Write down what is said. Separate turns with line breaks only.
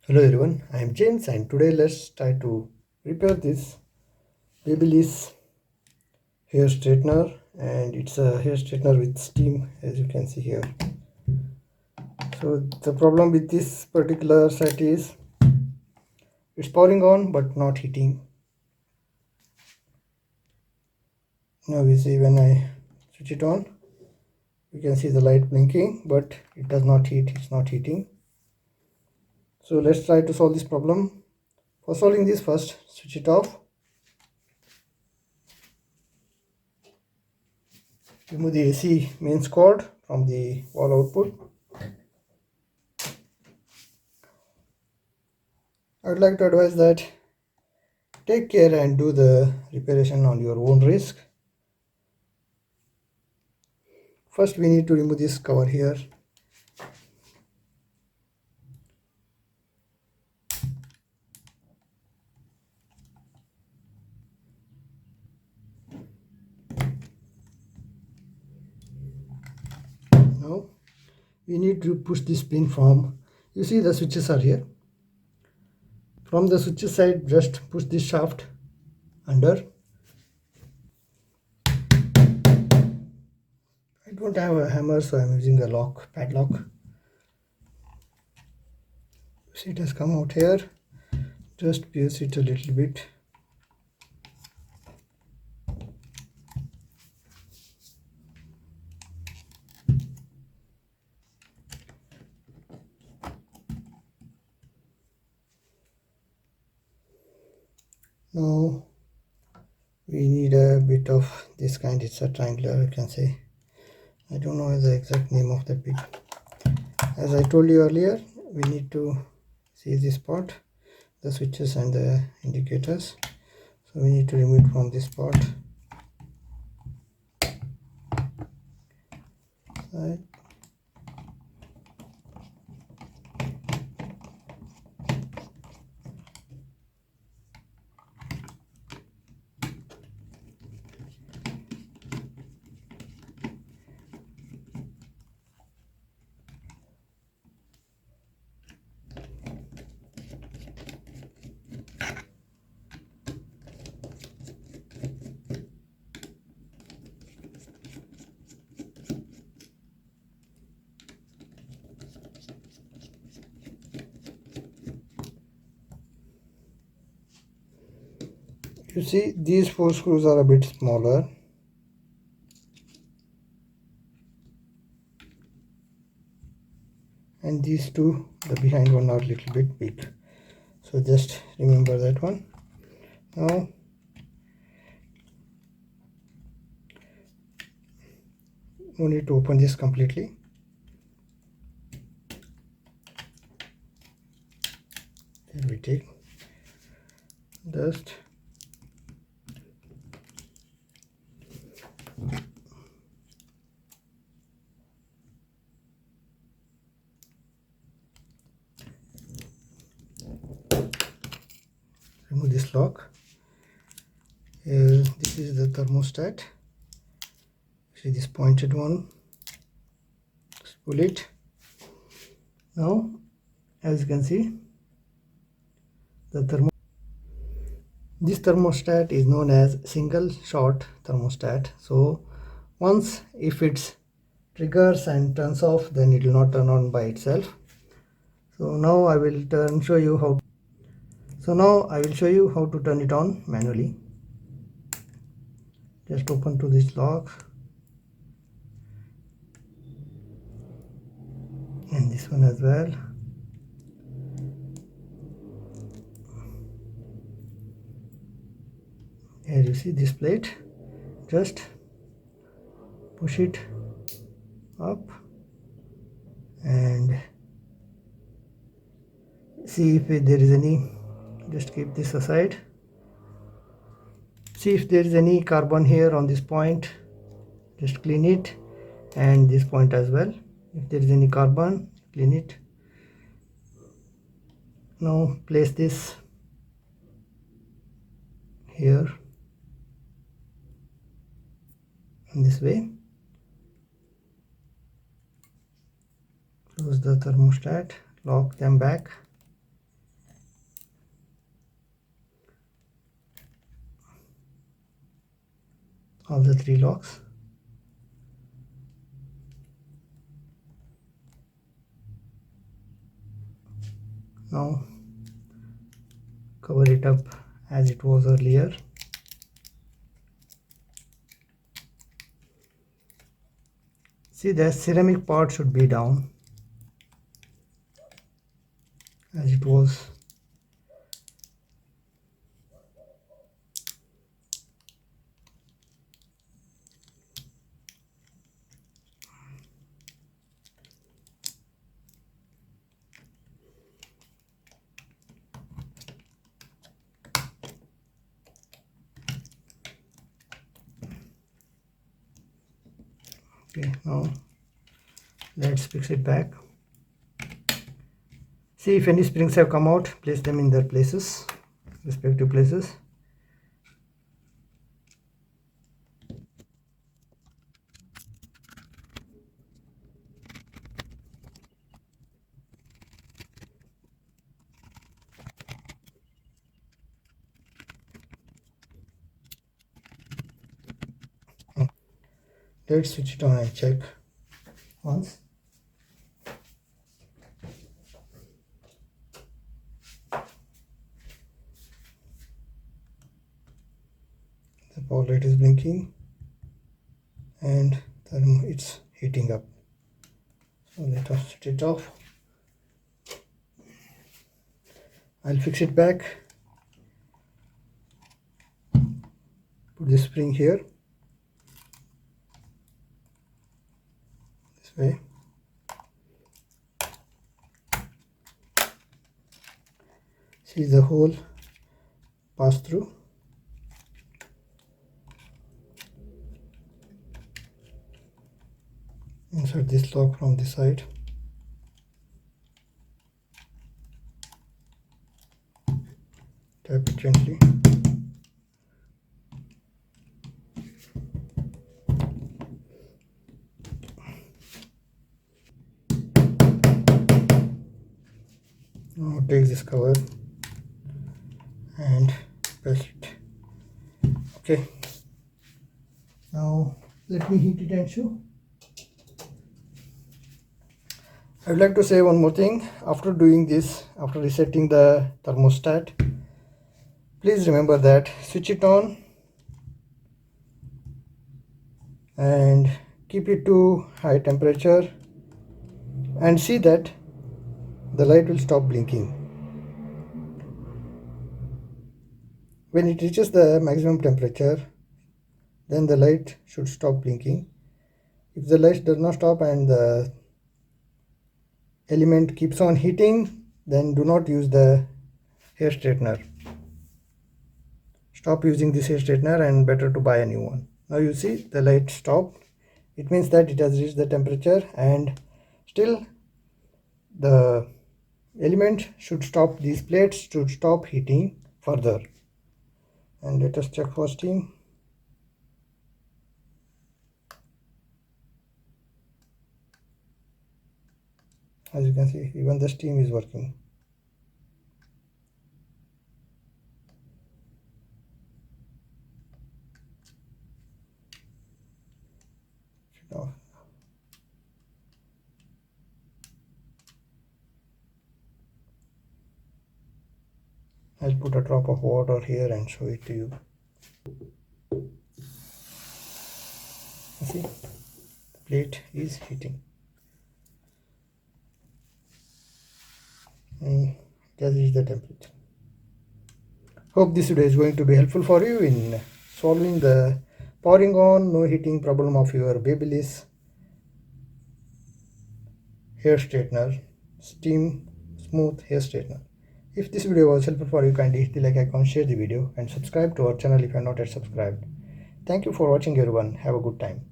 Hello everyone, I am James and today let's try to repair this BaByliss hair straightener, and it's a hair straightener with steam, as you can see here. So the problem with this particular set is it's powering on but not heating. Now we see when I switch it on, you can see the light blinking, but it does not heat, it's not heating. So let's try to solve this problem. For solving this, first switch it off. Remove the AC mains cord from the wall output. I would like to advise that take care and do the reparation on your own risk. First we need to remove this cover here. Now we need to push this pin from, you see the switches are here. From the switches side, just push this shaft under. I don't have a hammer, so I'm using a padlock. See, it has come out here. Just pierce it a little bit. Now we need a bit of this kind. It's a triangular, you can say. I don't know the exact name of the bit. As I told you earlier, we need to see this part, the switches and the indicators. So we need to remove it from this part. Side. You see, these 4 screws are a bit smaller. And these two, the behind one, are a little bit big. So just remember that one. Now no need to open this completely. Then we take dust. Remove this lock. This is the thermostat. See this pointed one. Just pull it. Now, as you can see, this thermostat is known as single shot thermostat. So once if it triggers and turns off, then it will not turn on by itself. So now I will show you how. So now I will show you how to turn it on manually. Just open to this lock and this one as well. Here you see this plate. Just push it up and see if there is any. Just keep this aside. See if there is any carbon here on this point. Just clean it, and this point as well. If there is any carbon, clean it. Now place this here in this way. Close the thermostat, lock them back. of the 3 locks. Now cover it up as it was earlier. See, the ceramic part should be down as it was. Okay, now let's fix it back. See, if any springs have come out, place them in their places, respective places. Let's switch it on and check once. The power light is blinking and it's heating up. So let us switch it off. I'll fix it back. Put the spring here. This way. See the hole pass through. Insert this lock from this side. Tap it gently. Now take this cover and press it. Okay. Now let me heat it and show. I would like to say one more thing. After doing this, after resetting the thermostat, please remember that switch it on and keep it to high temperature and see that the light will stop blinking. When it reaches the maximum temperature, then the light should stop blinking. If the light does not stop and the element keeps on heating, then do not use the hair straightener. Stop using this hair straightener and better to buy a new one. Now you see the light stopped. It means that it has reached the temperature and still the element should stop, these plates should stop heating further. And let us check for steam. As you can see, even the steam is working. Off. I'll put a drop of water here and show it to you. See, the plate is heating. And that is the temperature. Hope this video is going to be helpful for you in solving the powering on, no heating problem of your BaByliss hair straightener, steam smooth hair straightener. If this video was helpful for you, kindly hit the like icon, share the video and subscribe to our channel if you are not yet subscribed. Thank you for watching everyone. Have a good time.